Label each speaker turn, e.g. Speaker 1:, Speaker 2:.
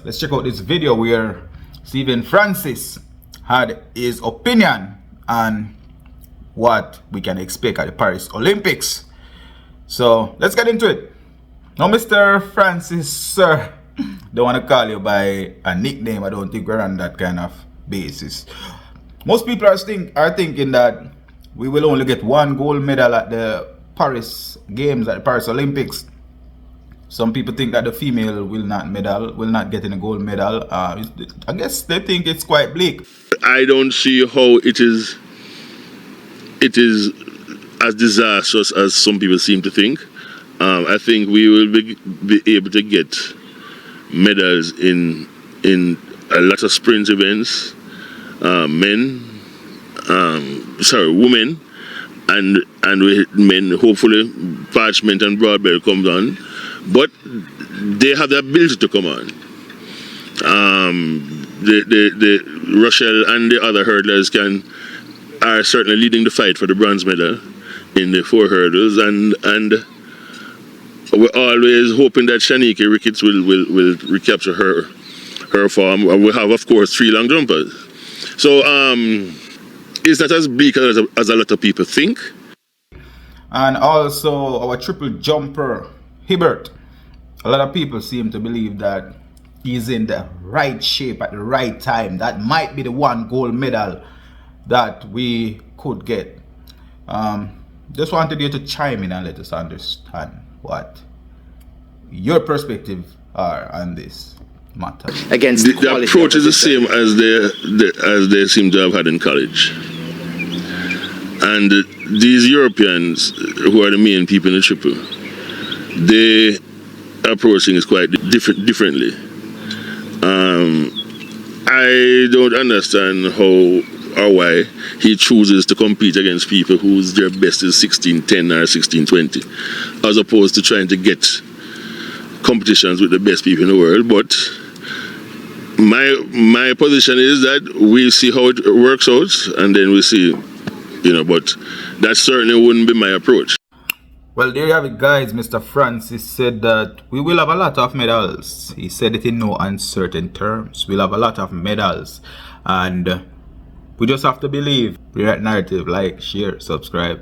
Speaker 1: let's check out this video where Stephen Francis had his opinion on what we can expect at the Paris Olympics. So let's get into it. Now, Mr. Francis, sir, don't want to call you by a nickname. I don't think we're on that kind of basis. Most people are thinking that we will only get one gold medal at the Paris Games, at the Paris Olympics. Some people think that the female will not get any gold medal. I guess they think it's quite bleak.
Speaker 2: I don't see how it is as disastrous as some people seem to think. I think we will be able to get medals in a lot of sprint events, women, and with men, hopefully parchment and broad belt comes on, but they have the ability to come on. The Rochelle and the other hurdlers are certainly leading the fight for the bronze medal in the 4 hurdles, and we're always hoping that Shanika Ricketts will recapture her form. We have, of course, 3 long jumpers. So it's not as bleak as a lot of people think.
Speaker 1: And also our triple jumper Hibbert. A lot of people seem to believe that he's in the right shape at the right time. That might be the one gold medal that we could get. Just wanted you to chime in and let us understand what your perspective are on this matter.
Speaker 3: Against
Speaker 2: the approach is the same as they seem to have had in college. And these Europeans, who are the main people in the triple, they approaching is quite differently. I don't understand how or why he chooses to compete against people whose their best is 16:10 or 16:20, as opposed to trying to get competitions with the best people in the world. But my position is that we see how it works out, and then we see, but that certainly wouldn't be my approach.
Speaker 1: Well, there you have it, guys. Mr. Francis said that we will have a lot of medals. He said it in no uncertain terms. We'll have a lot of medals, and we just have to believe. Rewrite narrative, like, share, subscribe.